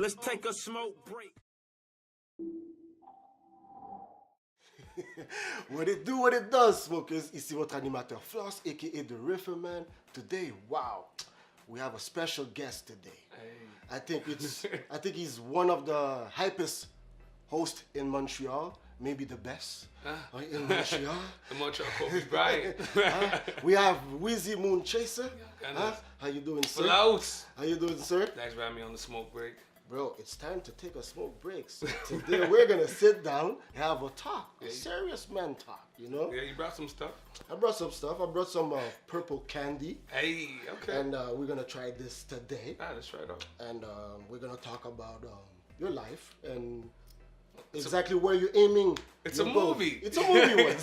Let's take a smoke break. What it do, what it does, smokers. Ici votre animateur Floss, aka the Riverman. Today, wow, we have a special guest today. Hey. I think he's one of the hypest hosts in Montreal, maybe the best in Montreal. The Montreal Kobe Bryant. We have Wizzy Moon Chaser. Yeah, How you doing, sir? Floats. How you doing, sir? Thanks for having me on the smoke break. Bro, it's time to take a smoke break. So today we're gonna sit down and have a talk, a serious man talk, you know? Yeah, you brought some stuff. I brought some stuff. I brought some purple candy. Hey, okay. And we're gonna try this today. Let's try it out. And we're gonna talk about your life and exactly where you're aiming. It's a movie. It's a movie one.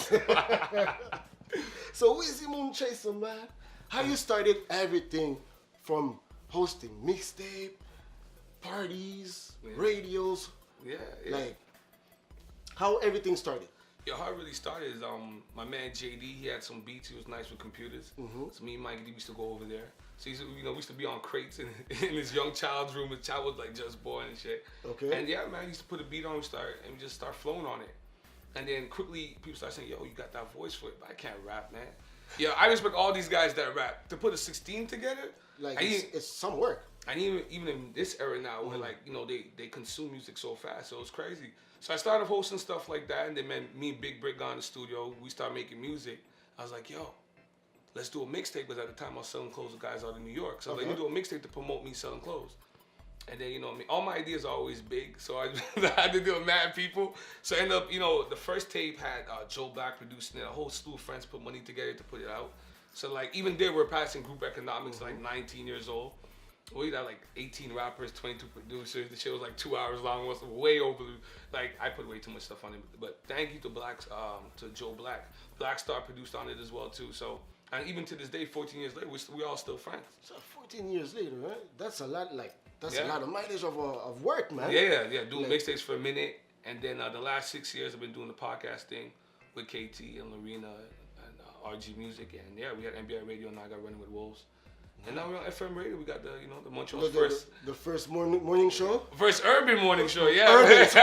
So Wizzy Moon Chaser, man, how you started everything from hosting mixtape, parties, radios, Yeah. like how everything started. Yo, how it really started is my man JD, he had some beats, he was nice with computers. So me and Mike D used to go over there. So we used to be on crates in his young child's room. His child was like just born and shit. Okay. And yeah, man, he used to put a beat on and we just start flowing on it. And then quickly people start saying, yo, you got that voice for it, but I can't rap, man. Yeah, I respect all these guys that rap. To put a 16 together, like it's some work. And even in this era now, where like, you know, they consume music so fast, so it's crazy. So I started hosting stuff like that, and then me and Big Brick got in the studio, we started making music. I was like, yo, let's do a mixtape, because at the time I was selling clothes to guys out in New York. So I was like, we do a mixtape to promote me selling clothes. And then, you know, all my ideas are always big, so I had to deal with mad people. So I ended up, you know, the first tape had Joe Black producing it, a whole slew of friends put money together to put it out. So like, even there we're passing group economics, like 19 years old. We had like 18 rappers, 22 producers. The shit was like 2 hours long. It was way over. Like I put way too much stuff on it. But thank you to to Joe Black. Black Star produced on it as well too. So and even to this day, 14 years later, we all still friends. So 14 years later, right? That's a lot. Like that's a lot of mileage of work, man. Yeah. Doing mixtapes for a minute, and then the last 6 years I've been doing the podcast thing with KT and Lorena and RG Music, and yeah, we had NBA Radio, and I got Running with Wolves. And now we're on FM radio. We got the Montreal's the first morning show. First urban morning show, yeah. Urban. You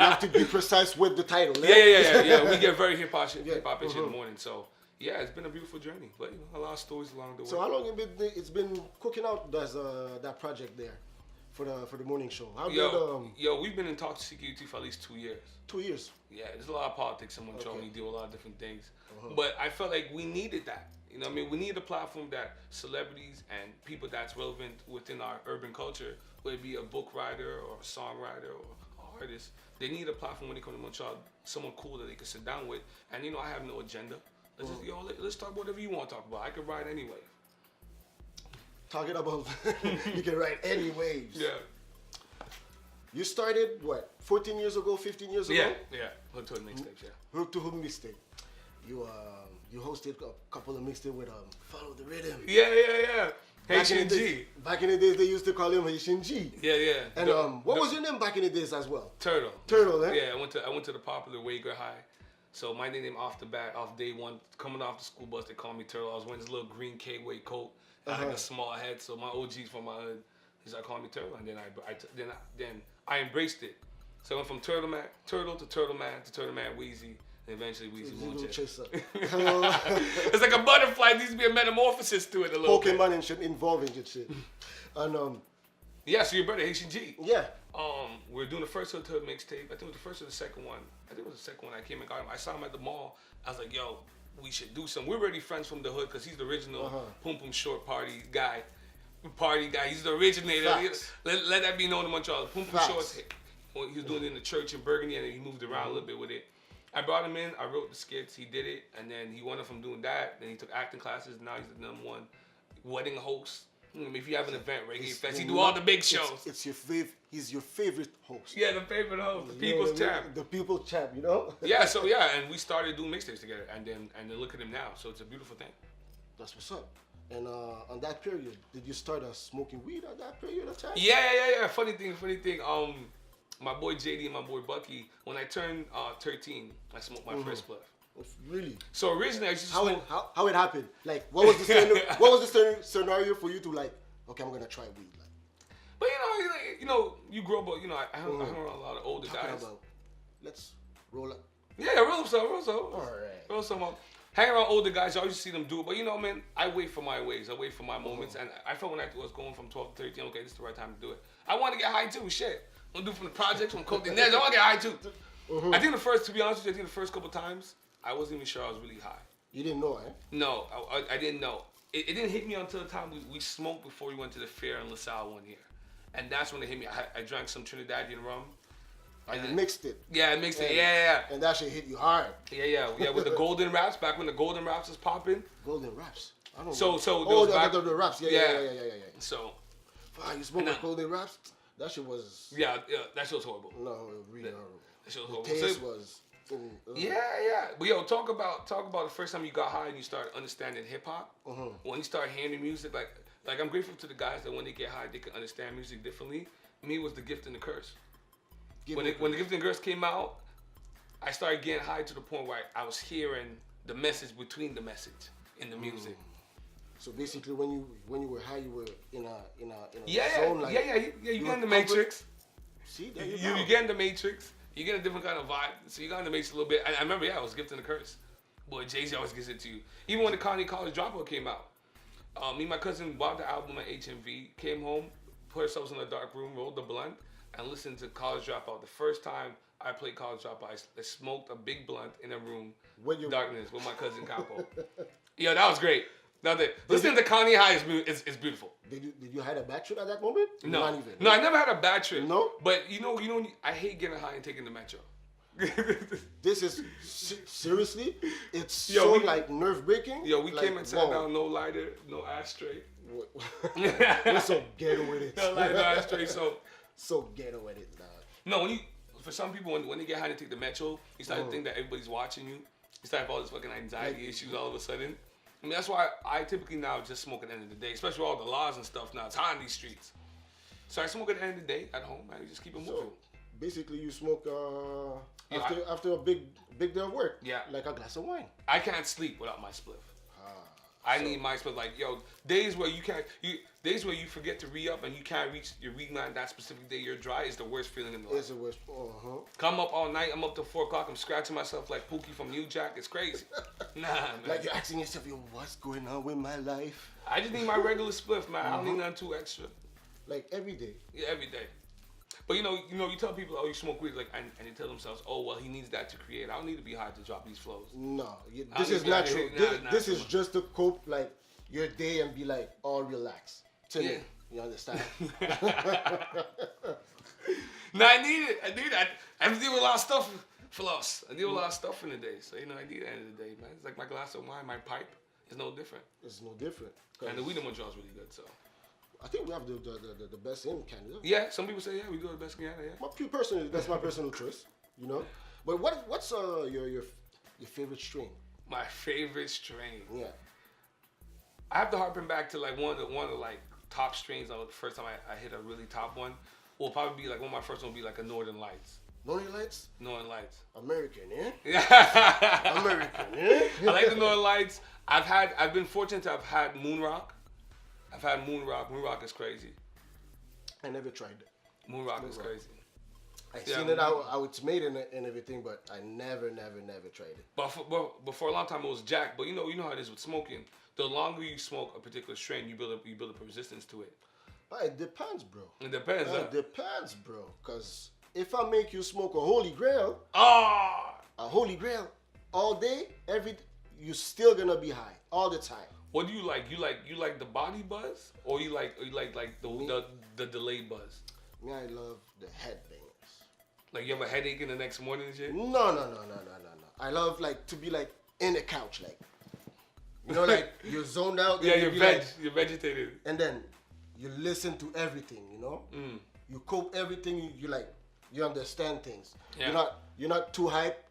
have to be precise with the title. Yeah. We get very hip hop in the morning. So yeah, it's been a beautiful journey. But a lot of stories along the way. So how long it's been cooking out that project there for the morning show? We've been in talks to CKUT for at least 2 years. 2 years. Yeah, there's a lot of politics in Montreal. We deal with a lot of different things. But I felt like we needed that. You know what I mean? We need a platform that celebrities and people that's relevant within our urban culture, whether it be a book writer or a songwriter or an artist, they need a platform when they come to Montreal, someone cool that they can sit down with. And I have no agenda. Let's talk about whatever you want to talk about. I can ride any wave. Talking about you can ride any waves. Yeah. You started what? 14 years ago, 15 years ago? Yeah. Hood to Hood mixtapes, yeah. Hood to Hood mixtape. You hosted a couple of mixtapes with Follow the Rhythm. Yeah. Haitian G. Back in the days, they used to call him Haitian G. Yeah. And what was your name back in the days as well? Turtle. Turtle, eh? Yeah, I went to the popular Wager High. So my name off day one, coming off the school bus, they called me Turtle. I was wearing this little green K-Way coat. I had a small head, so my OGs from my hood, they started calling me Turtle, and then I embraced it. So I went from Turtle to Turtle Man Wheezy. And eventually Wizzy Moon Chaser. It's like a butterfly. There needs to be a metamorphosis to it a little bit. Pokemon and shit involving and shit. And yeah, so your brother Haitian G. Yeah. We're doing the first Hood to Hood mixtape. I think it was the first or the second one. I think it was the second one. I came and got him. I saw him at the mall. I was like, yo, we should do something. We're already friends from the hood because he's the original Pum Pum Short Party guy. He's the originator. Let that be known in Montreal. Pum Pum Short. He was doing it in the church in Burgundy, and then he moved around a little bit with it. I brought him in, I wrote the skits, he did it, and then he went from doing that, then he took acting classes, now he's the #1 wedding host. If you have an event, Reggae Fest, he do all the big shows. He's your favorite host. Yeah, the favorite host, the people's champ. The people's champ, you know? And we started doing mixtapes together, and then look at him now, so it's a beautiful thing. That's what's up. And on that period, did you start smoking weed at that period of time? Yeah. Funny thing. My boy JD and my boy Bucky, when I turned 13, I smoked my first spliff. Really? So originally I used to smoke. How it happened? Like, what was the scenario for you to like? Okay, I'm gonna try weed. Like, But you grow up. I hung around a lot of older Talking guys. about, let's roll up. Yeah, roll some. All right. Roll some up. Hang around older guys, I always see them do it. But man, I wait for my ways. I wait for my moments. And I felt when I was going from 12 to 13, okay, this is the right time to do it. I want to get high too. Shit. I'm gonna do it from the projects, from Coke. I want to get high too. I think to be honest with you, the first couple times, I wasn't even sure I was really high. You didn't know, eh? No, I didn't know. It didn't hit me until the time we smoked before we went to the fair in LaSalle one year. And that's when it hit me. I drank some Trinidadian rum. And you mixed it. Yeah, I mixed it. Yeah. And that shit hit you hard. Yeah. With the golden wraps, back when the golden wraps was popping. Golden wraps? I don't know. So the wraps. Yeah. So. Wow, you smoked golden wraps? That shit was... Yeah, that shit was horrible. No, really horrible. That shit was horrible. The taste was... Yeah. But talk about the first time you got high and you started understanding hip hop. When you start hearing the music, like I'm grateful to the guys that when they get high, they can understand music differently. Me, it was the gift and the curse. When the gift and the curse came out, I started getting high to the point where I was hearing the message between the message in the music. So basically, when you were high, you were in a zone. Like, You get in the Matrix. See, there you You get in the Matrix. You get a different kind of vibe. So you got in the Matrix a little bit. I remember, it was gift and the curse. Boy, Jay-Z always gives it to you. Even when the Kanye College Dropout came out, me and my cousin bought the album at HMV, came home, put ourselves in a dark room, rolled the blunt, and listened to College Dropout. The first time I played College Dropout, I smoked a big blunt in a room, darkness, with my cousin Capo. Yeah, that was great. Listening to Kanye high is beautiful. Did you have a bad trip at that moment? No. Not even. No, I never had a bad trip. No? But I hate getting high and taking the metro. This is seriously, it's so nerve breaking. Yo, we came and sat down, no lighter, no ashtray. We're so ghetto with it. No lighter, no ashtray. So ghetto with it, dog. No, for some people when they get high and take the metro, you start to think that everybody's watching you. You start to have all this fucking anxiety issues all of a sudden. I mean, that's why I typically now just smoke at the end of the day, especially with all the laws and stuff now. It's hot in these streets. So I smoke at the end of the day at home, and just keep it moving. So basically, you smoke after a big day of work. Yeah. Like a glass of wine. I can't sleep without my spliff. I need my spliff. Like, days where you forget to re-up and you can't reach your re-line that specific day you're dry is the worst feeling in the life. It's the worst. Come up all night, I'm up till 4 o'clock, I'm scratching myself like Pookie from New Jack. It's crazy. Nah, man. Like you're asking yourself, what's going on with my life? I just need my regular spliff, man. I don't need nothing too extra. Like every day. Yeah, every day. But you tell people, you smoke weed, and they tell themselves, oh, well, he needs that to create. I don't need to be high to drop these flows. No, this is not true. This is just to cope your day and be all relaxed. To me, you understand? No, I need it. I deal with a lot of stuff, floss. I deal with a lot of stuff in the day, so I need it at the end of the day, man. It's like my glass of wine, my pipe. It's no different. It's no different. And the weed in Montreal is really good, so. I think we have the best in Canada. Yeah, some people say we do the best in Canada. Yeah. That's my personal choice. But what's your favorite strain? My favorite strain. Yeah. I have to harpen back to one of the top strains. The first time I hit a really top one, will probably be one of my first ones will be a Northern Lights. Northern Lights? Northern Lights. American, eh? Yeah. American, eh? I like the Northern Lights. I've been fortunate to have had Moon Rock. I've had Moon Rock. Moon Rock is crazy. I never tried it. Moon Rock is crazy. I've seen it how it's made and everything, but I never tried it. But for a long time it was Jack. But you know how it is with smoking. The longer you smoke a particular strain, you build up a resistance to it. But it depends, bro. It depends. It depends, bro. Cause if I make you smoke a Holy Grail, all day, you're still gonna be high all the time. What do you like? You like the body buzz, or you like the delayed buzz? Me, I love the headbangers. Like you have a headache in the next morning and shit? No. I love to be in the couch, you're zoned out. Yeah, you're vegetated. And then you listen to everything, You cope everything. You understand things. Yeah. You're not too hype.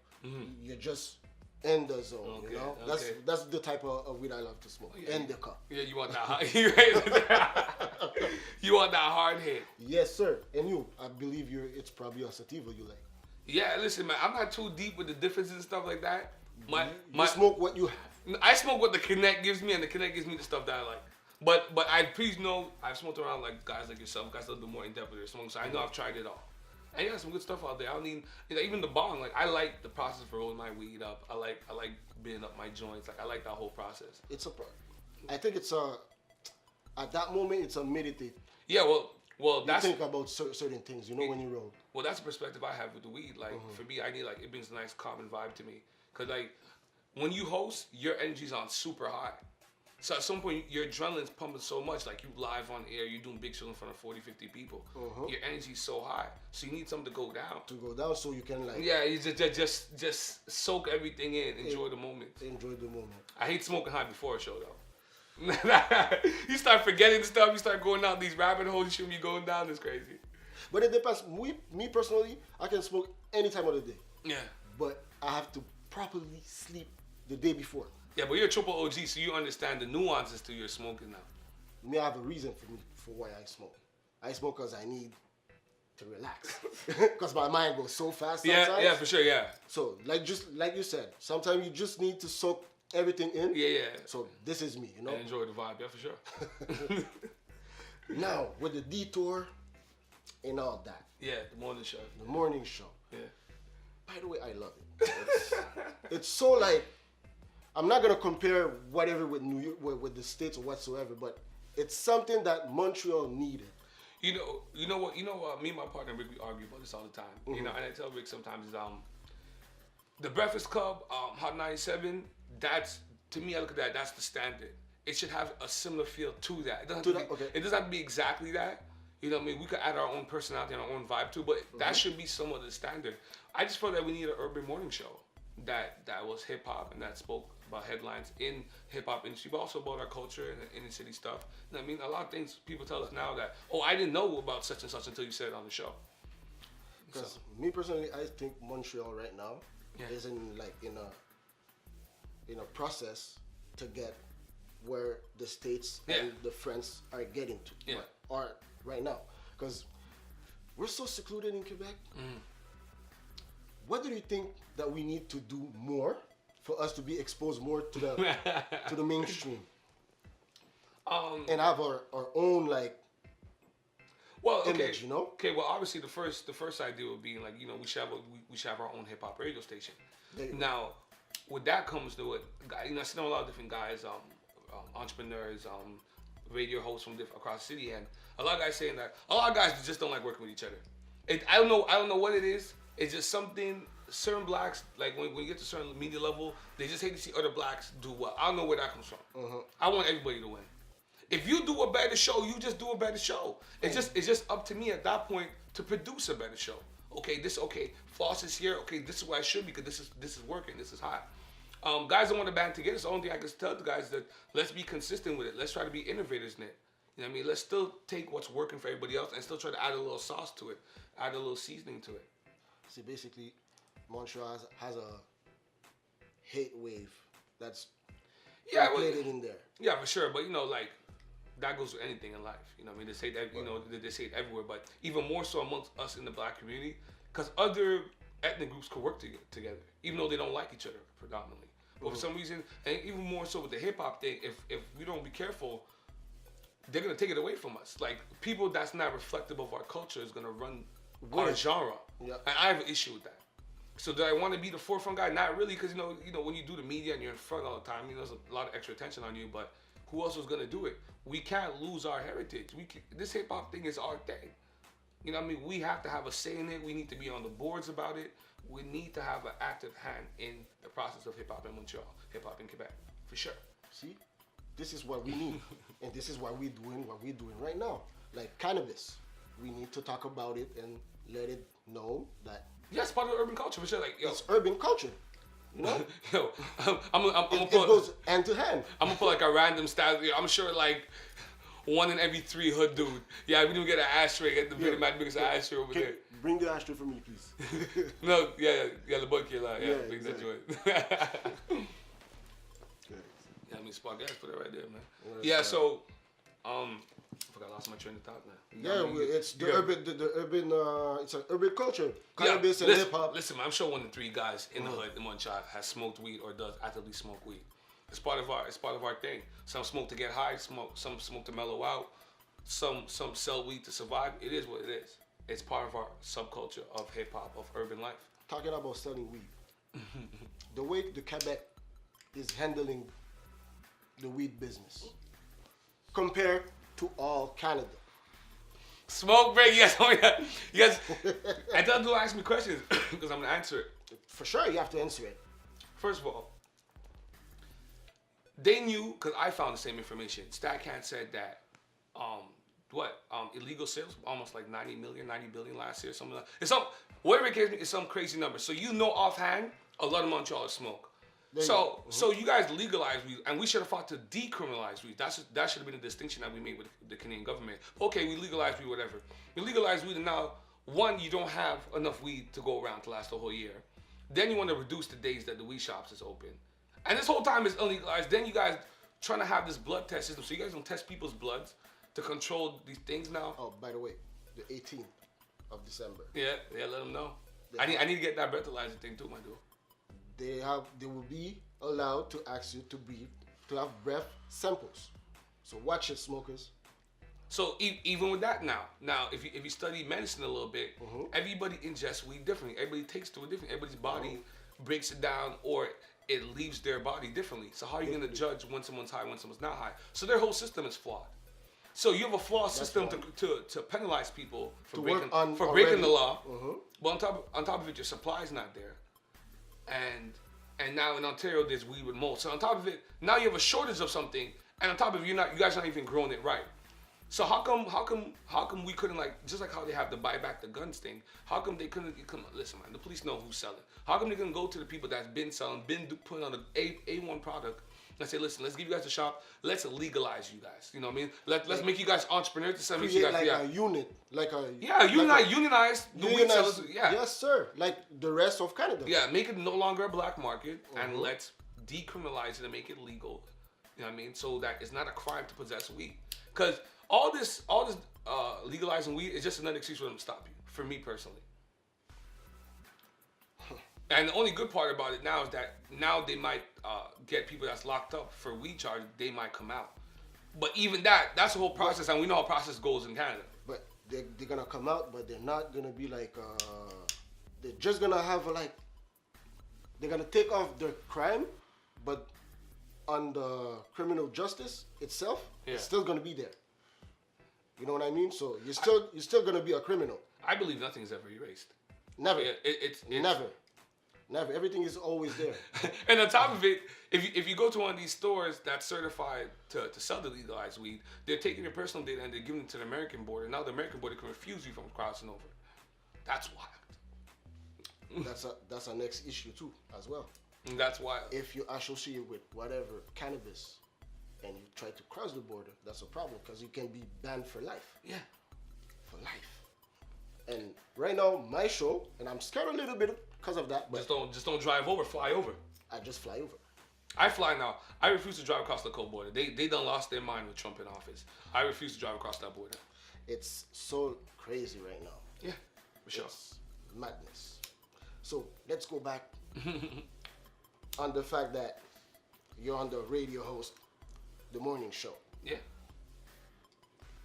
You're just in the zone, Okay. That's the type of weed I love to smoke. In the cup. Yeah, you want that you want that hard hit. Yes, sir. And you, I believe it's probably a sativa you like. Yeah, listen, man, I'm not too deep with the differences and stuff like that. You smoke what you have. I smoke what the Connect gives me, and the Connect gives me the stuff that I like. But I please know I've smoked around like guys like yourself, guys that do more in depth with their smoking. So I know I've tried it all. And you got some good stuff out there. I don't need, even the bong. Like I like the process for rolling my weed up. I like building up my joints. Like I like that whole process. I think it's at that moment it's a meditate. Yeah, well, You that's think about certain things, when you roll. well, that's the perspective I have with the weed. Like for me, I need it brings a nice calming vibe to me. Cause like when you host, your energy's on super high. So at some point, your adrenaline's pumping so much, like you live on air, you're doing big shows in front of 40, 50 people. Your energy's so high, so you need something to go down. So you can you just soak everything in, enjoy the moment. Enjoy the moment. I hate smoking high before a show though. You start forgetting stuff, you start going down these rabbit holes, you shouldn't be going down. It's crazy. But it depends. Me personally, I can smoke any time of the day. Yeah. But I have to properly sleep the day before. Yeah, but you're a triple OG, so you understand the nuances to your smoking now. Me, I have a reason for why I smoke. I smoke because I need to relax. Because my mind goes so fast sometimes. Yeah, for sure, yeah. So, like you said, sometimes you just need to soak everything in. Yeah. So, this is me, And enjoy the vibe, yeah, for sure. Now, with the detour and all that. Yeah, the morning show. The morning show. Yeah. By the way, I love it. It's so like, I'm not gonna compare whatever with New York, with the States or whatsoever, but it's something that Montreal needed. You know what? Me and my partner Rick, we argue about this all the time. And I tell Rick sometimes is the Breakfast Club, Hot 97. That's, to me, I look at that. That's the standard. It should have a similar feel to that. It doesn't have to be exactly that. You know what I mean? We could add our own personality and our own vibe too, but that should be somewhat the standard. I just felt that we need an urban morning show that was hip hop and that spoke about headlines in hip hop industry, but also about our culture and the inner city stuff. You know what I mean? A lot of things people tell us now that, I didn't know about such and such until you said it on the show. Because me personally, I think Montreal right now is in a process to get where the States and the France are getting to, or right now, because we're so secluded in Quebec. What do you think that we need to do more for us to be exposed more to the to the mainstream, and have our own image, Okay, well, obviously the first idea would be we should have our own hip hop radio station. Now, with that comes to it, I see a lot of different guys, entrepreneurs, radio hosts from across the city, and a lot of guys saying that a lot of guys just don't like working with each other. I don't know what it is. It's just something. Certain blacks, like when you get to a certain media level, they just hate to see other blacks do well. I don't know where that comes from. I want everybody to win. If you do a better show, you just do a better show. It's just up to me at that point to produce a better show. Floss is here. Okay, this is where I should be because this is working. This is hot. Guys don't want to band together. So the only thing I can tell the guys is that let's be consistent with it. Let's try to be innovators in it. You know what I mean? Let's still take what's working for everybody else and still try to add a little sauce to it, add a little seasoning to it. See, basically, Montreal has a hate wave that's created in there. Yeah, for sure. But that goes with anything in life. You know what I mean? They say that they say it everywhere, but even more so amongst us in the black community, because other ethnic groups could work together, even though they don't like each other predominantly. But for some reason, and even more so with the hip hop thing, if we don't be careful, they're gonna take it away from us. Like people that's not reflective of our culture is gonna run our genre, and I have an issue with that. So do I want to be the forefront guy? Not really, because when you do the media and you're in front all the time, there's a lot of extra attention on you. But who else was gonna do it? We can't lose our heritage. This hip hop thing is our thing. You know what I mean? We have to have a say in it. We need to be on the boards about it. We need to have an active hand in the process of hip hop in Montreal, hip hop in Quebec, for sure. See, this is what we need, and this is why we're doing what we're doing right now. Like cannabis, we need to talk about it and let it know that. Yeah, it's part of urban culture for sure. Like, it's urban culture. I'm gonna put, it goes hand to hand. I'm gonna put like a random stat. I'm sure like 1 in every 3 hood dude. Yeah, we don't get an ashtray. Get the very mad biggest ashtray over there. Bring the ashtray for me, please. No, the boy killer. Bring that joint. I mean, Spark Gas, put it right there, man. So, I forgot, I lost my train of thought, man. It's the urban, it's an urban culture. Cannabis and hip hop. Listen, man, I'm sure 1 in 3 guys in the hood in Montreal has smoked weed or does actively smoke weed. It's part of our thing. Some smoke to get high, some smoke to mellow out, some sell weed to survive. It is what it is. It's part of our subculture of hip hop, of urban life. Talking about selling weed, the way the Quebec is handling the weed business compared to all Canada. Smoke break, you guys. I tell people to ask me questions because I'm gonna answer it. For sure, you have to answer it. First of all, they knew because I found the same information. StatCan said that illegal sales almost like 90 billion last year, something like whatever it is, it's some crazy number. So offhand, a lot of Montrealers smoke. So you guys legalize weed, and we should have fought to decriminalize weed. That should have been the distinction that we made with the Canadian government. Okay, we legalize weed, whatever. We legalize weed, and now one, you don't have enough weed to go around to last the whole year. Then you want to reduce the days that the weed shops is open, and this whole time is illegalized. Then you guys trying to have this blood test system, so you guys don't test people's bloods to control these things now. Oh, by the way, the 18th of December. Yeah, let them know. I need to get that breathalyzer thing too, my dude. They will be allowed to ask you to have breath samples. So watch it, smokers. So even with that now if you study medicine a little bit, everybody ingests weed differently. Everybody takes to it differently. Everybody's body breaks it down or it leaves their body differently. So how are you going to judge when someone's high, when someone's not high? So their whole system is flawed. So you have a flawed system to penalize people for breaking the law. But on top of it, your supply's not there. And now in Ontario there's weed with mold. So on top of it, now you have a shortage of something, and on top of it, you guys aren't even growing it right. So how come we couldn't, like, just like how they have the buy back the guns thing? How come they couldn't listen, man? The police know who's selling. How come they couldn't go to the people that's been selling, been putting on an A1 product? And say, listen, let's give you guys a shop. Let's legalize you guys. You know what I mean? Let's make you guys entrepreneurs. To create you guys, like a unit, unionize. Yes, sir. Like the rest of Canada. Yeah, make it no longer a black market, and let's decriminalize it and make it legal. You know what I mean? So that it's not a crime to possess weed. Because all this legalizing weed is just another excuse for them to stop you. For me personally. And the only good part about it now is that now they might get people that's locked up for weed charge. They might come out. But even that's the whole process, and we know how process goes in Canada. But they're gonna come out, but they're not gonna be like, they're just gonna have they're gonna take off their crime, but on the criminal justice itself, it's still gonna be there. You know what I mean? So you're still gonna be a criminal. I believe nothing's ever erased. Never. It's Never. Everything is always there. And on top of it, if you go to one of these stores that's certified to sell the legalized weed, they're taking your personal data and they're giving it to the American border. Now the American border can refuse you from crossing over. That's wild. That's our next issue too, as well. And that's wild. If you associate with whatever cannabis and you try to cross the border, that's a problem because you can be banned for life. Yeah. For life. And right now, my show, and I'm scared a little bit because of that. But just don't drive over, fly over. I just fly over. I fly now. I refuse to drive across the cold border. They done lost their mind with Trump in office. I refuse to drive across that border. It's so crazy right now. Yeah, for sure. It's madness. So let's go back on the fact that you're on the radio host, the morning show. Yeah.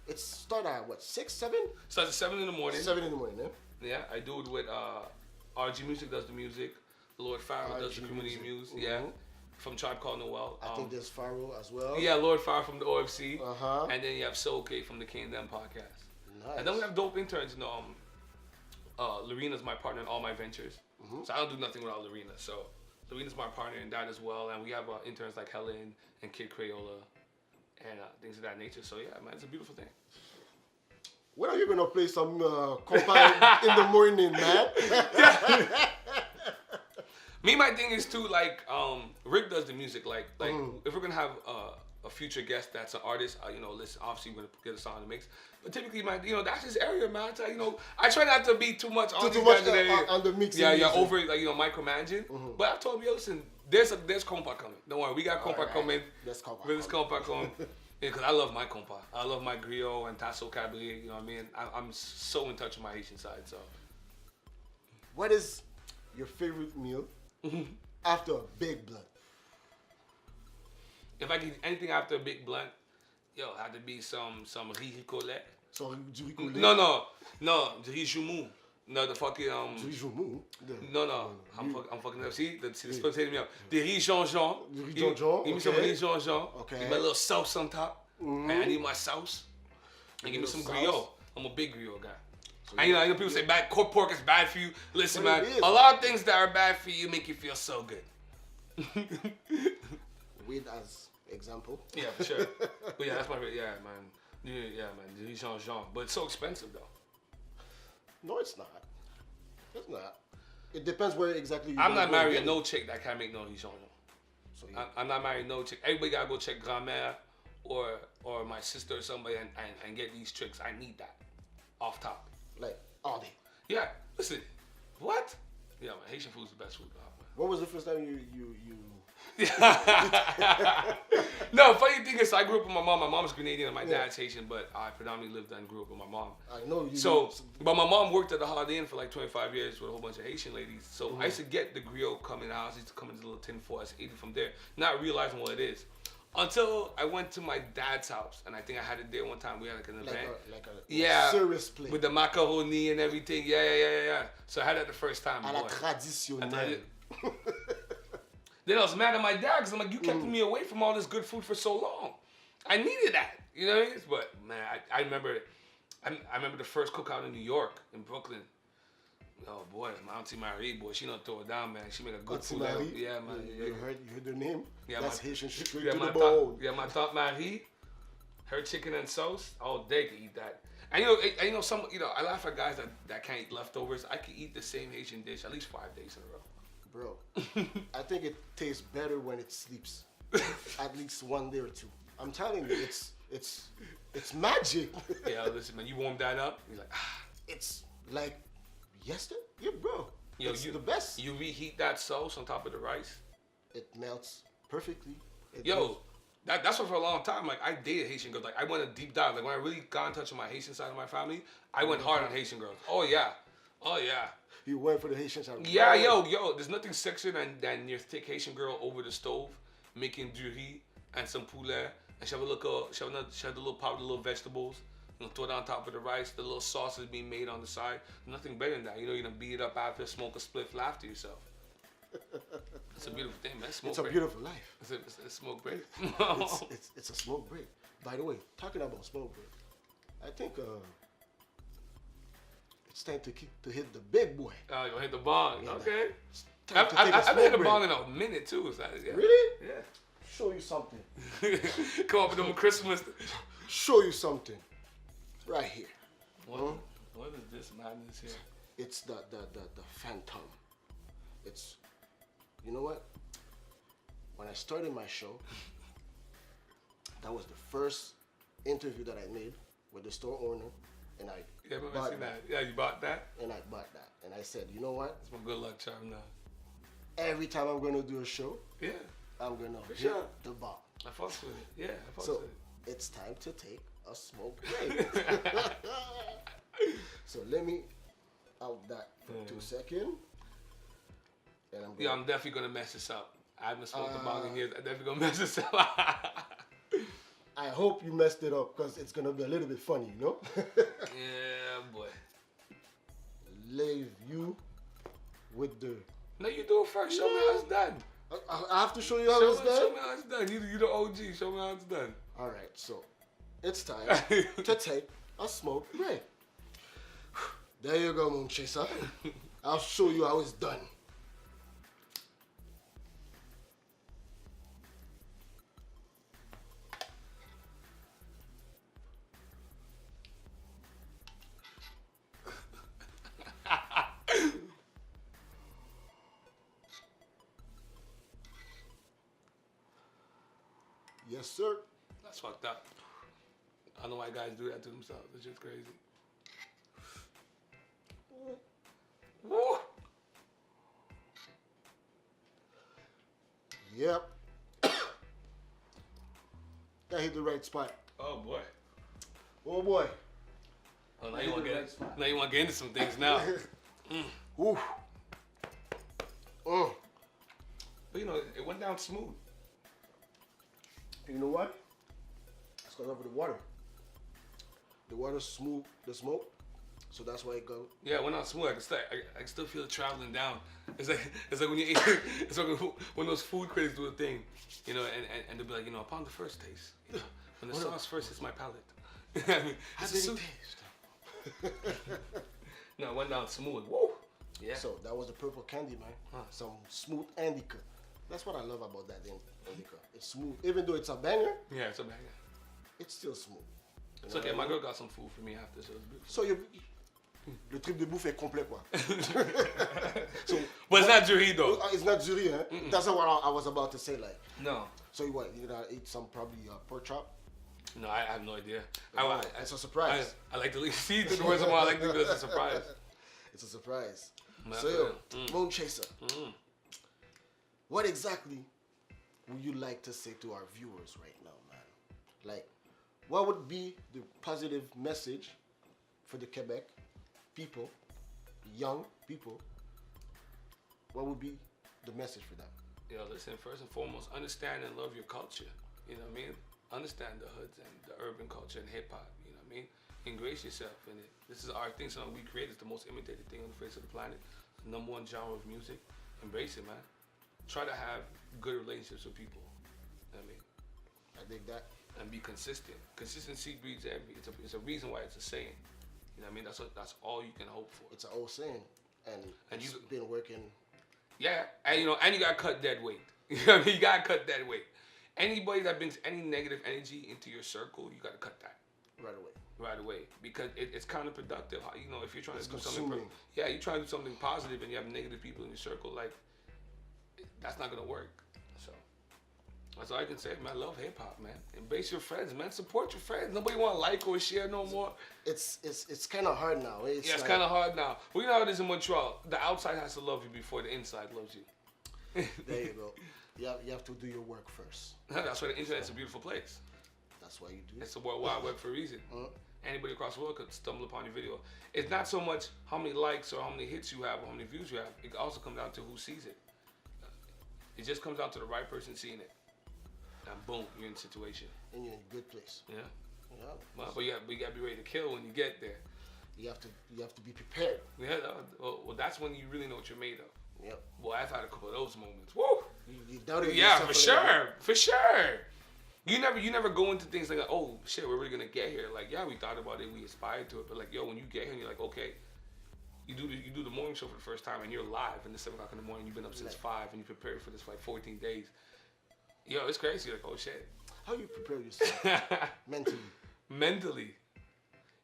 It started at what, 6, 7? Starts at 7 in the morning. 7 in the morning, eh? Yeah, I do it with RG Music does the music. Lord Farrell does the community music. Yeah. From Tribe Called Noel. I think there's Farrell as well. Yeah, Lord Farrell from the OFC. Uh-huh. And then you have Soul K from the K and Them podcast. Nice. And then we have dope interns. You know, Lorena's my partner in all my ventures. Mm-hmm. So I don't do nothing without Lorena. So Lorena's my partner in that as well. And we have interns like Helen and Kid Crayola and things of that nature. So yeah, man, it's a beautiful thing. When are you gonna play some compa in the morning, man? Me, my thing is too, like, Rick does the music. Like if we're gonna have a future guest that's an artist, listen, obviously we're gonna get a song in the mix. But typically, man, that's his area, man. I try not to be too much on the mix. Yeah, over micromanaging. Mm-hmm. But I told him, listen, there's compa coming. Don't worry, we got compa coming. There's compa coming. Because I love my compa. I love my griot and tasso cabaret. You know what I mean? I'm so in touch with my Haitian side. So, what is your favorite meal after a big blood? If I get anything after a big blunt, yo, had to be some riz collet. So du riz collé. No, the riz jumeau. No, the fucking Du riz jaumou. No. I'm fucking up. See, the split hitting me up. The riz Jean-Jean. The riz Jean-Jean. Give me some riz Jean-Jean. Okay. Give me a little sauce on top. And I need my sauce. And give me some griot. I'm a big griot guy. So I know people say bad pork is bad for you. Listen, man, a lot of things that are bad for you make you feel so good. Weed as example. Yeah, for sure. But yeah, that's my favorite. Yeah, man. Yeah, man. The riz Jean-Jean. But it's so expensive though. No, it's not. It's not. It depends where exactly you I'm not marrying no chick that can't make no riz Jean-Jean. So I'm not marrying no chick. Everybody gotta go check grand-mère or my sister or somebody and get these tricks. I need that. Off top. Like all day. Yeah. Listen. What? Yeah, man. Haitian food is the best food. When was the first time you No, funny thing is, I grew up with my mom. My mom's Grenadian and my dad's Haitian, but I predominantly lived and grew up with my mom. I know you. So, but my mom worked at the Holiday Inn for like 25 years with a whole bunch of Haitian ladies. So I used to get the griot coming in the house. I used to come into the little tin foil. I used to eat it from there, not realizing what it is. Until I went to my dad's house, and I think I had it there one time. We had like an event. Like a serious plate. With the macaroni and everything. Yeah. So I had that the first time. À la traditionnelle. Then I was mad at my dad because I'm like, you kept me away from all this good food for so long. I needed that. You know what I mean? But man, I remember the first cookout in New York, in Brooklyn. Oh boy, my Auntie Marie, boy, she don't throw it down, man. She make a good food. Yeah, man. You heard her name? Yeah, that's Haitian straight to the bone. Yeah, my Tante Marie, her chicken and sauce, all day can eat that. And you know, I laugh at guys that can't eat leftovers. I can eat the same Haitian dish at least 5 days in a row. Bro, I think it tastes better when it sleeps. At least 1 day or two. I'm telling you, it's magic. Yeah, listen, man, you warm that up, you're like, It's like yesterday? Yeah, bro. Yo, it's the best. You reheat that sauce on top of the rice. It melts perfectly. That's what for a long time, like, I dated Haitian girls. Like, I went a deep dive. Like, when I really got in touch with my Haitian side of my family, I went hard on Haitian girls. Oh, yeah. You went for the Haitian side. Yeah, yo, there's nothing sexier than your thick Haitian girl over the stove making du riz and some poulet, and she have the little powdered little vegetables. Throw it on top of the rice. The little sauce is being made on the side. Nothing better than that. You're gonna beat it up after, smoke a spliff, laugh to yourself. It's a beautiful thing, man. It's a beautiful life. It's a smoke break. it's a smoke break. By the way, talking about smoke break, I think it's time to hit the big boy. Oh, you hit the bong. Yeah, okay. I've I've been hitting the bong in a minute too. So yeah. Really? Yeah. Show you something. Come up with them Christmas. Show you something. Right here. What is this madness here? It's the Phantom. It's, you know what? When I started my show, that was the first interview that I made with the store owner, and I bought that. Yeah, you bought that? And I bought that. And I said, you know what? It's my good luck charm now. Every time I'm gonna do a show, I'm gonna hit the bar. I fucks with it. Yeah, I fucks with it. It's time to take a smoke break. So let me out that for 2 seconds. And I'm definitely gonna mess this up. I haven't smoked the bong in years. I'm definitely gonna mess this up. I hope you messed it up because it's gonna be a little bit funny, you know? Yeah, boy. Leave you with the. No, you do it first. Show me how it's done. I have to show you how it's done? Show me how it's done. You the OG. Show me how it's done. All right, so it's time to take a smoke break. There you go, Moon Chaser. I'll show you how it's done. Yes, sir. That's fucked up. I don't know why guys do that to themselves. It's just crazy. Woo. Yep. That hit the right spot. Oh boy. Oh boy. Oh, now you want to get into some things now. Ooh. But you know, it went down smooth. You know why? It's because of the water. The water smooth the smoke, so that's why it go. Yeah, when I'm smooth, I can still feel it traveling down. It's like when you eat, it's like when those food critics do a thing, you know, and they'll be like, you know, upon the first taste, you know, when the sauce first hits my palate. I mean, How did it taste? No, it went down smooth. Whoa. Yeah. So that was the purple candy, man. Some smooth indica. That's what I love about that indica. It's smooth, even though it's a banger. Yeah, it's a banger. It's still smooth. It's okay. My girl got some food for me after, so it's beautiful. So le trip de bouffe est complet, quoi. So, but it's not jury though. It's not jury, huh? That's not what I was about to say, like. No. So what? You gonna eat some probably pork chop? No, I have no idea. It's a surprise. I like to leave seeds. The words of I like to do as a surprise. It's a surprise. Man, So yo, Moon Chaser. What exactly would you like to say to our viewers right now, man? Like, what would be the positive message for the Quebec people, young people? What would be the message for them? Yo, listen, first and foremost, understand and love your culture. You know what I mean? Understand the hoods and the urban culture and hip hop. You know what I mean? Embrace yourself in it. This is our thing, something we created. It's the most imitated thing on the face of the planet. It's the #1 genre of music. Embrace it, man. Try to have good relationships with people. You know what I mean? I dig that. And be consistent. Consistency breeds envy. It's a reason why it's a saying. You know what I mean? That's all you can hope for. It's an old saying, and it's you've been working. Yeah, and you gotta cut dead weight. You know what I mean? You gotta cut dead weight. Anybody that brings any negative energy into your circle, you gotta cut that right away because it's counterproductive. You know, if you're trying to do something, you're trying to do something positive and you have negative people in your circle, like that's not gonna work. So that's all I can say, man. Love hip hop, man. Embrace your friends, man. Support your friends. Nobody want to like or share no more. It's kind of hard now. It's like, kind of hard now. Well, you know how it is in Montreal. The outside has to love you before the inside loves you. There you go. You have to do your work first. That's why the internet's a beautiful place. That's why you do it. It's a World Wide Web for a reason. Anybody across the world could stumble upon your video. It's not so much how many likes or how many hits you have or how many views you have. It also comes down to who sees it. It just comes down to the right person seeing it. And boom, you're in a situation. And you're in a good place. Yeah. Yeah. Well, but you gotta be ready to kill when you get there. You have to be prepared. Yeah. Well, that's when you really know what you're made of. Yep. Boy, I've had a couple of those moments. Woo. You doubted yeah, for sure. You never go into things like, oh shit, we're really gonna get here. Like, yeah, we thought about it, we aspired to it, but like, yo, when you get here, and you're like, okay, you do the morning show for the first time, and you're live, and it's 7 o'clock in the morning. You've been up since 5, and you prepared for this for like 14 days. Yo, it's crazy. You're like, oh shit. How you prepare yourself mentally?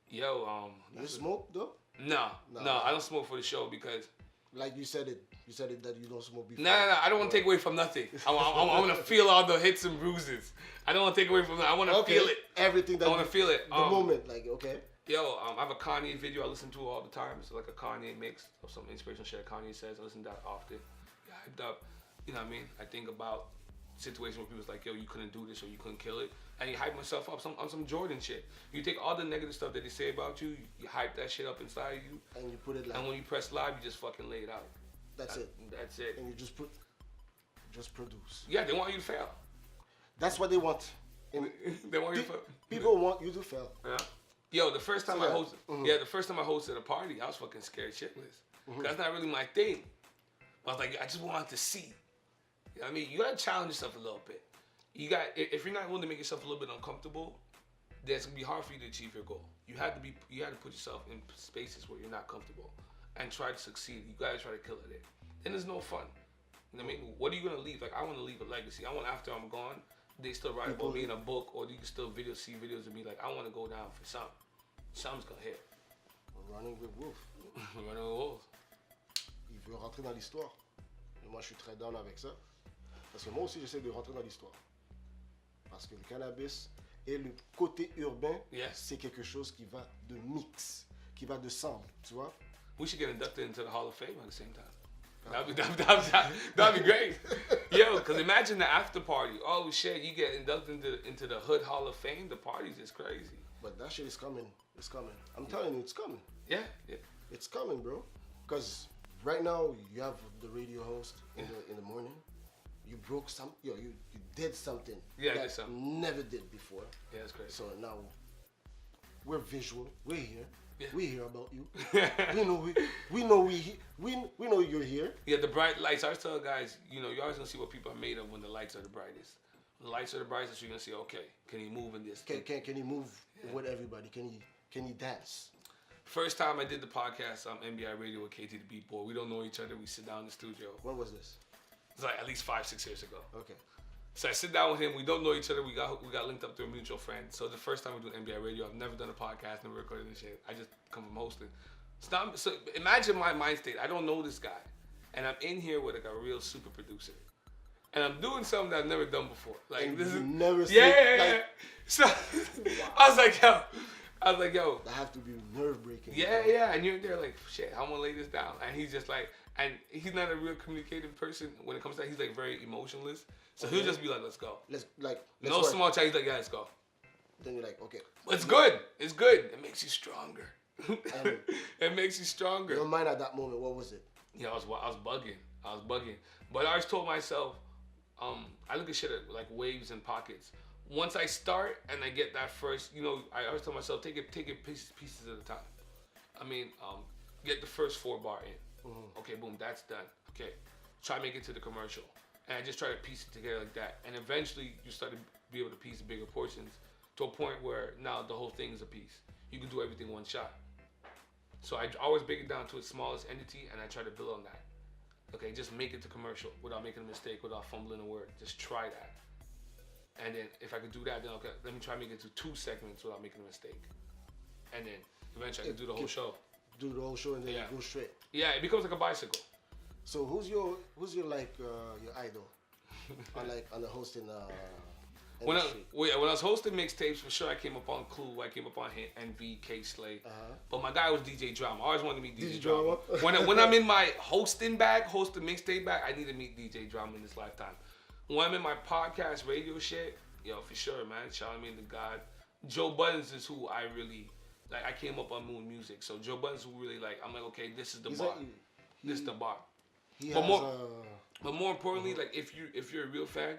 Yo, you smoke though? No, I don't smoke for the show because. Like you said it that you don't smoke before. No, I don't want to take away from nothing. I want to feel all the hits and bruises. I don't want to take away from that. I want to feel it. Everything that I want to feel it. The moment, like, okay. Yo, I have a Kanye video I listen to all the time. It's like a Kanye mix of some inspirational shit Kanye says. I listen to that often. Yeah, hyped up. You know what I mean? I think about situations where people's like, yo, you couldn't do this or you couldn't kill it. And you hype myself up on some Jordan shit. You take all the negative stuff that they say about you, you hype that shit up inside you. And you put it like. And when you press live, you just fucking lay it out. That's it. And you just produce. Yeah, they want you to fail. That's what they want. They want you to fail. People want you to fail. Yeah. Yo, the first time I hosted a party, I was fucking scared shitless. That's not really my thing. I was like, I just wanted to see. You know what I mean? You gotta challenge yourself a little bit. If you're not willing to make yourself a little bit uncomfortable, then it's gonna be hard for you to achieve your goal. You had to put yourself in spaces where you're not comfortable and try to succeed. You gotta try to kill it there. Then there's no fun. You know what I mean? What are you gonna leave? Like, I want to leave a legacy. I want after I'm gone, they still write about me in a book, or you can still see videos of me. Like, I want to go down for something. Something's gonna hit. Running with Wolf. Running with Wolf. Il veut rentrer dans l'histoire. Et moi, je suis très down avec ça. Parce que moi aussi, j'essaie de rentrer dans l'histoire. Parce que le cannabis et le côté urbain, c'est quelque chose qui va de mix, qui va de semble, tu vois? We should get inducted into the Hall of Fame at the same time. That'd be great. Yo, because imagine the after party. Oh shit, you get inducted into the Hood Hall of Fame. The party's just crazy. But that shit is coming. It's coming. I'm telling you, it's coming. Yeah. It's coming, bro. Because right now, you have the radio host in the morning. you broke you did something Yeah, I that did something. never did before. Yeah, that's crazy. So now we're visual. We're here. Yeah. We hear about you. we know you're here. Yeah, the bright lights. I always tell guys, you're always gonna see what people are made of when the lights are the brightest. When the lights are the brightest, you're gonna see, okay, can he move in this? Can he move with everybody? Can he dance? First time I did the podcast on NBI Radio with KT the Beat Boy. We don't know each other. We sit down in the studio. When was this? It's like at least 5-6 years ago. Okay. So I sit down with him. We don't know each other. We got linked up through a mutual friend. So the first time we do NBI Radio, I've never done a podcast, never recorded this shit. I just come from hosting. So imagine my mind state. I don't know this guy, and I'm in here with like a real super producer, and I'm doing something that I've never done before. Like And this is never yeah. So I was like, yo. That have to be nerve breaking. Yeah, and you're there like, shit, I'm gonna lay this down. And he's just like, and he's not a real communicative person when it comes to that. He's like very emotionless. So he'll just be like, let's go. Let's No work. small chat. He's like, yeah, let's go. Then you're like, okay. But it's good. It's good. It makes you stronger. And It makes you stronger. your mind at that moment, what was it? Yeah, I was bugging. But I always told myself, I look at shit at like waves and pockets. Once I start and I get that first, I always tell myself, take it pieces at a time. I mean, get the first 4 bar in. Mm-hmm. Okay, boom, that's done. Okay, try to make it to the commercial. And I just try to piece it together like that. And eventually you start to be able to piece bigger portions to a point where now the whole thing is a piece. You can do everything one shot. So I always break it down to its smallest entity and I try to build on that. Okay, just make it to commercial without making a mistake, without fumbling a word. Just try that. And then if I could do that, then okay, let me try to make it to 2 segments without making a mistake. And then eventually I can do the whole show. Do the whole show and then you go straight. Yeah, it becomes like a bicycle. So who's your like your idol on the hosting When I industry? when I was hosting mixtapes, for sure I came up on Clue, I came up on Envy, K Slay. But my guy was DJ Drama. I always wanted to meet DJ Drama. When I'm in my hosting mixtape bag, I need to meet DJ Drama in this lifetime. When I'm in my podcast radio shit, for sure, man. Charlamagne the God. Joe Buttons is who I really like. I came up on Moon Music, so Joe Buttons who really like. I'm like, okay, this is the bar. This is the bar. But more importantly, like if you're a real fan,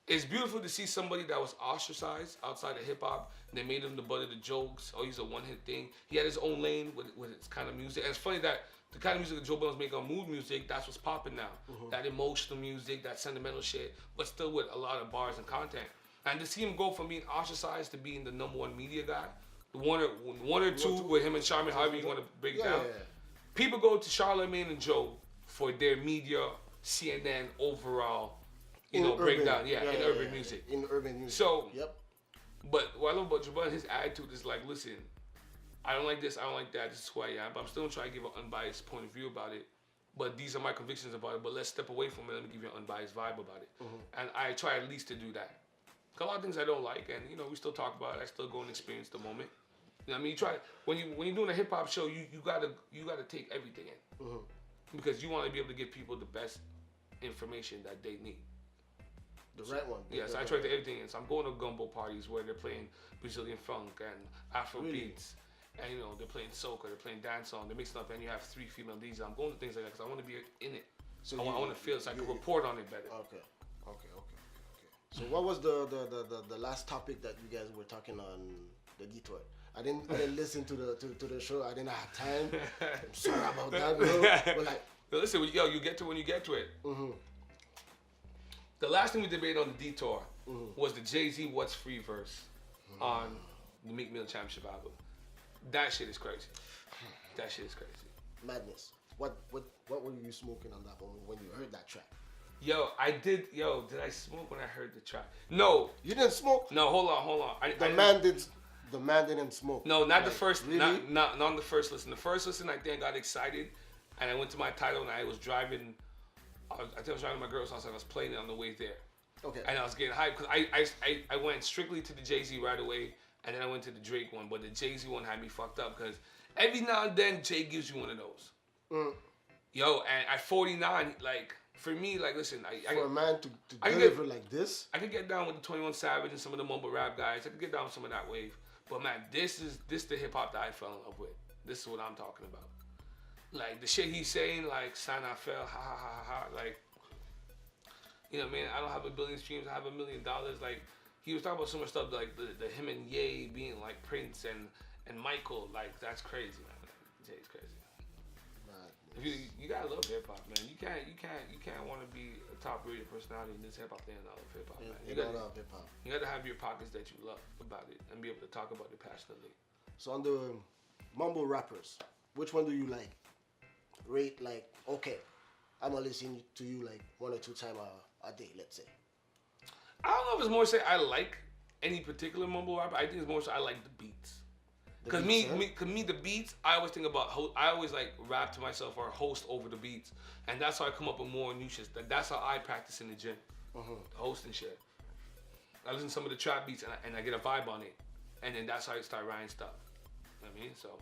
it's beautiful to see somebody that was ostracized outside of hip hop. They made him the butt of the jokes. Oh, he's a one-hit thing. He had his own lane with his kind of music. And it's funny that the kind of music that Joe Budden's making on Mood Music, that's what's popping now. That emotional music, that sentimental shit, but still with a lot of bars and content. And to see him go from being ostracized to being the #1 media guy, the one or two with him and Charlamagne, however you want to break it down. Yeah. People go to Charlamagne and Joe for their media, CNN overall, breakdown. In urban music. In urban music. So, but what I love about Joe Budden, his attitude is like, listen, I don't like this, I don't like that, this is who I am, but I'm still trying to give an unbiased point of view about it. But these are my convictions about it, but let's step away from it, let me give you an unbiased vibe about it. And I try at least to do that. A lot of things I don't like, and we still talk about it, I still go and experience the moment. You know what I mean? You try, when you're doing a hip hop show, you gotta take everything in. Because you want to be able to give people the best information that they need. The right one. Yes, I try to everything in. So I'm going to gumbo parties where they're playing Brazilian funk and Afro beats. And they're playing soca, they're playing dancehall, they're mixing up, and you have 3 female DJs. I'm going to things like that because I want to be in it. So I want to feel so I can report on it better. Okay. So what was the last topic that you guys were talking on the detour? I didn't listen to the show. I didn't have time. I'm sorry about that, bro. But like, listen, you get to when you get to it. The last thing we debated on the detour was the Jay-Z "What's Free" verse on the Meek Mill Championship album. That shit is crazy. That shit is crazy. Madness. What were you smoking on that moment when you heard that track? Did I smoke when I heard the track? No. You didn't smoke? No, hold on. The man didn't smoke. No, not the first. Really? Not on the first listen. The first listen, I think I got excited, and I went to my title, and I was driving. I think I was driving to my girl's house, and I was playing it on the way there. Okay. And I was getting hyped because I went strictly to the Jay-Z right away, and then I went to the Drake one. But the Jay-Z one had me fucked up because every now and then Jay gives you one of those. And at 49, like. For me, like, listen, for a man to deliver like this, I could get down with the 21 Savage and some of the mumble rap guys. I could get down with some of that wave. But man, this the hip hop that I fell in love with. This is what I'm talking about. Like the shit he's saying, like Sana fell, ha ha ha ha, like, You know what I mean? I don't have a billion streams. I have $1 million. Like, he was talking about so much stuff, like the him and Ye being like Prince and Michael. Like, that's crazy, man. Like, Jay's crazy. If you gotta love hip hop, man. You can't want to be a top rated personality in this hip hop thing and not love hip hop, man. You gotta love hip hop. You gotta have your pockets that you love about it and be able to talk about it passionately. So on the mumble rappers, which one do you like? Rate like, okay, I'm gonna listen to you like 1 or 2 times a day, let's say. I don't know if it's more say I like any particular mumble rapper. I think it's more so I like the beats. Cause the beats, I always think about. I always like rap to myself or host over the beats, and that's how I come up with more new shit. That's how I practice in the gym, hosting shit. I listen to some of the trap beats and I get a vibe on it, and then that's how I start writing stuff. You know what I mean, so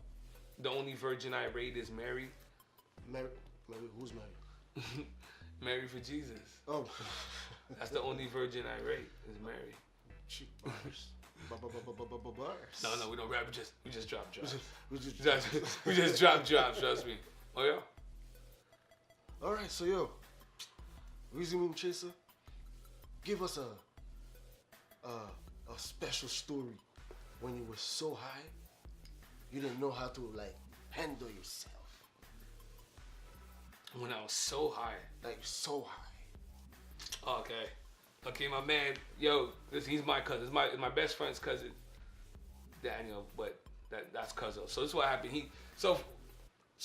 the only virgin I rate is Mary. Mary, who's Mary? Mary for Jesus. Oh, that's the only virgin I rate is Mary. Cheap bars. Bars. No, we don't rap. We just drop drops. We just drop drops. Trust me. Oh yeah. All right, so yo, Wizzy Moon Chaser, give us a special story when you were so high, you didn't know how to like handle yourself. When I was so high. Like so high. Okay, my man, yo, he's my cousin. It's my best friend's cousin, Daniel, but that's cousin. So this is what happened. So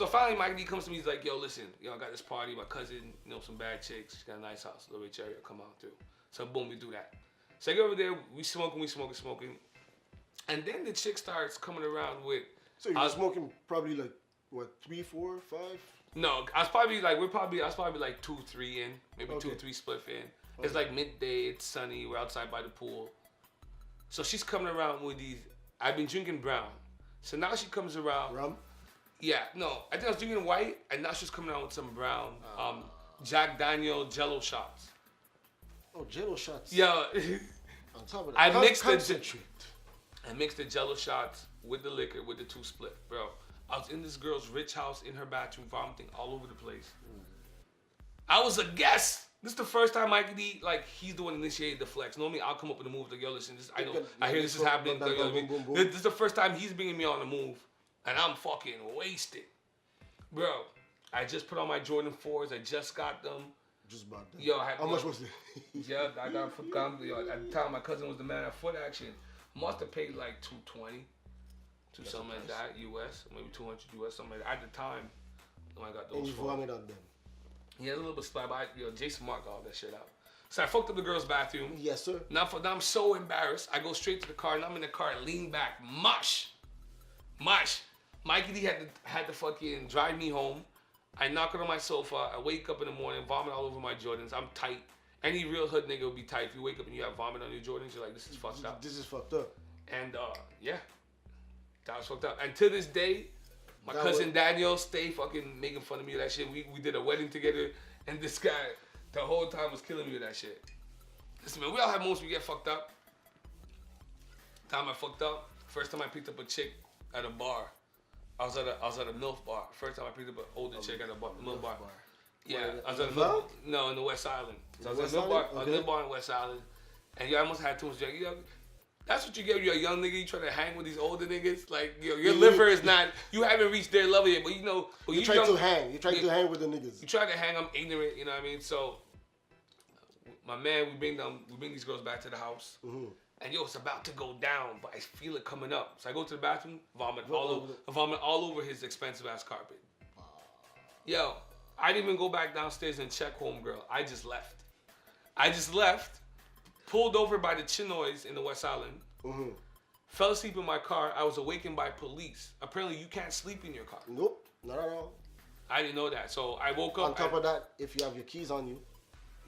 finally Mike D comes to me, he's like, yo, listen, I got this party, my cousin, some bad chicks, she got a nice house, Little Rich area, come out through. So boom, we do that. So I go over there, we smoking, and then the chick starts coming around with. So you were smoking probably like what, 3, 4, 5? No, I was probably like 2, 3 in, maybe 2 or 3 spliff in. It's like midday, it's sunny, we're outside by the pool. So she's coming around with these, I've been drinking brown. So now she comes around. Rum? Yeah, no, I think I was drinking white, and now she's coming around with some brown, Jack Daniel Jello shots. Oh, Jello shots. Yeah. On top of that, I mixed the Jello shots with the liquor, with the 2 split, bro. I was in this girl's rich house in her bathroom, vomiting all over the place. I was a guest. This is the first time Mikey D, like, he's the one that initiated the flex. Normally, I'll come up with a move, like, yo, listen, I hear this is happening. This is the first time he's bringing me on the move, and I'm fucking wasted. Bro, I just put on my Jordan 4s. I just got them. Just bought them. Yo, how much was it? Yeah, I got for at the time, my cousin was the man at Foot Action. Must have paid like $220. Something like that, US, maybe 200 US, something like that. At the time, when I got those. And you vomit on them. Yeah, a little bit splat, but Jason marked all that shit out. So I fucked up the girl's bathroom. Yes, sir. Now I'm so embarrassed. I go straight to the car, and I'm in the car, lean back, mush. Mikey D had to fucking drive me home. I knock it on my sofa. I wake up in the morning, vomit all over my Jordans. I'm tight. Any real hood nigga would be tight. If you wake up and you have vomit on your Jordans, you're like, this is fucked up. This is fucked up. And yeah, that was fucked up. And to this day, my cousin Daniel stay fucking making fun of me with that shit. We did a wedding together, and this guy the whole time was killing me with that shit. Listen, man, we all have moments we get fucked up. Time I fucked up, first time I picked up a chick at a bar. I was at a MILF bar. First time I picked up an older chick at a MILF bar. Yeah, I was at a MILF. No, in the West Island. So I was at a MILF bar in West Island, and I almost had too much drink. That's what you get when you're a young nigga. You try to hang with these older niggas. Like, your liver is not. You haven't reached their level yet, but you try to hang. You try to hang with the niggas. You try to hang. I'm ignorant. You know what I mean? So, my man, we bring these girls back to the house, and it's about to go down, but I feel it coming up. So I go to the bathroom, vomit all over his expensive ass carpet. Yo, I didn't even go back downstairs and check homegirl. I just left. Pulled over by the Chinoys in the West Island. Fell asleep in my car. I was awakened by police. Apparently, you can't sleep in your car. Nope, not at all. I didn't know that. So I woke up. On top of that, if you have your keys on you,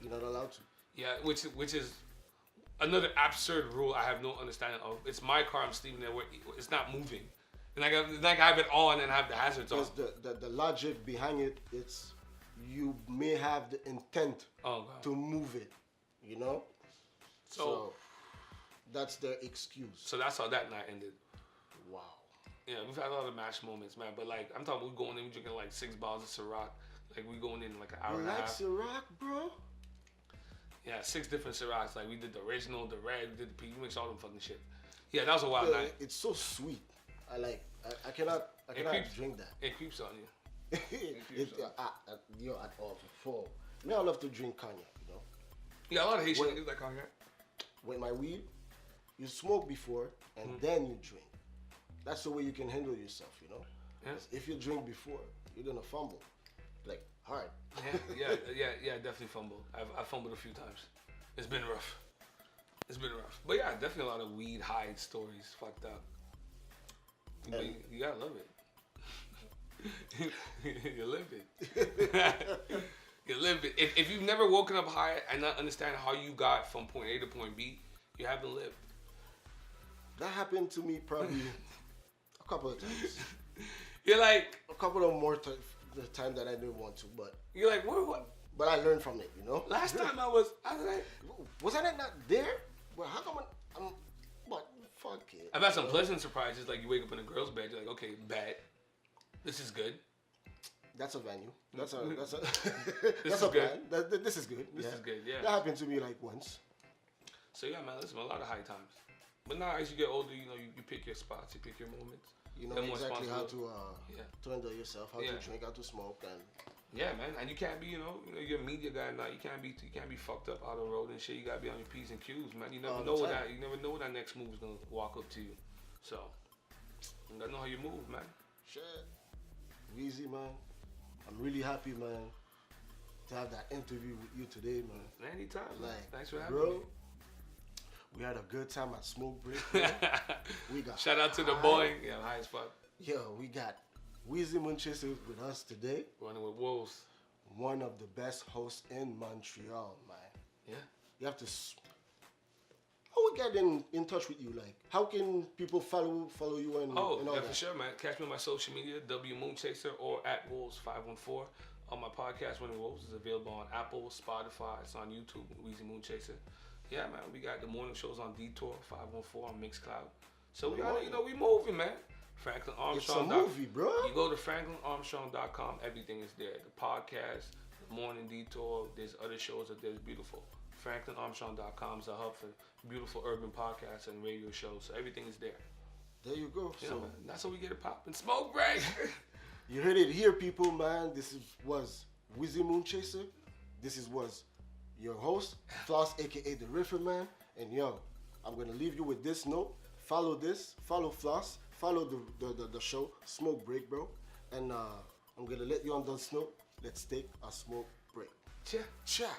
you're not allowed to. Yeah, which is another absurd rule I have no understanding of. It's my car. I'm sleeping there. It's not moving. And I have it on and have the hazards on. Because the logic behind it, it's you may have the intent to move it. You know. So that's their excuse. So that's how that night ended. Wow. Yeah, we've had a lot of mash moments, man. But like, I'm talking, we going in, we drinking like 6 bottles of Ciroc. Like, we going in like an hour and a half. Ciroc, bro? Yeah, 6 different Cirocs. Like we did the original, the red, we did the P. We mixed all them fucking shit. Yeah, that was a wild night. It's so sweet. I cannot drink that. It creeps on you. At all before. Me, I love to drink cognac. You know. Yeah, a lot of Haitian niggas like cognac. With my weed, you smoke before and then you drink. That's the way you can handle yourself. You know. Yeah. If you drink before, you're gonna fumble, like hard. Yeah, definitely fumbled. I've fumbled a few times. It's been rough. But yeah, definitely a lot of weed hide stories. Fucked up. You gotta love it. You live it. You live it. If you've never woken up high and not understand how you got from point A to point B, you haven't lived. That happened to me probably a couple of times. You're like a couple of more times. The time that I didn't want to, but you're like, what? But I learned from it, you know. Last time I was like, wasn't it not there? Well, how come I'm but fuck it. I've had some pleasant surprises, like you wake up in a girl's bed, you're like, okay, bad. This is good. That's a venue. That's a this that's is a good. plan. This is good. This is good, yeah. That happened to me like once. So yeah, man, listen, a lot of high times. But now as you get older, you know, you pick your spots, you pick your moments. You know exactly how to handle yourself, how to drink, how to smoke, and yeah, man. And you can't be, you know, you're a media guy now. You can't be fucked up out on the road and shit. You gotta be on your P's and Q's, man. You never know what that next move is gonna walk up to you. So you gotta know how you move, man. Shit, Wizzy, man. I'm really happy, man, to have that interview with you today, man. Anytime, man. Thanks for having me. We had a good time at Smoke Break. We got shout out to the boy. Yeah, high as fuck. Yo, we got Wizzy Moon Chaser with us today. Running with wolves. One of the best hosts in Montreal, man. Yeah. You have to. How we get in touch with you? Like, how can people follow you and all yeah, that? for sure, man. Catch me on my social media, W Moon Chaser or at Wolves514. On my podcast, Running Wolves, is available on Apple, Spotify. It's on YouTube, Wizzy Moon Chaser. Yeah, man, we got the morning shows on Detour 514 on Mixcloud. So we got, we moving, man. Franklin Armstrong. It's a movie, bro. You go to franklinarmstrong.com. Everything is there. The podcast, the Morning Detour. There's other shows that there's beautiful. franklinarmstrong.com is a hub for beautiful urban podcasts and radio shows. So everything is there. There you go. Yeah, so man, that's how we get it popping. Smoke break. You heard it here, people, man. Was Wizzy Moon Chaser. Was your host, Floss, aka the Riffer Man. And yo, I'm gonna leave you with this note. Follow Floss, follow the show, Smoke Break, bro. And I'm gonna let you on this note. Let's take a smoke break. Cha.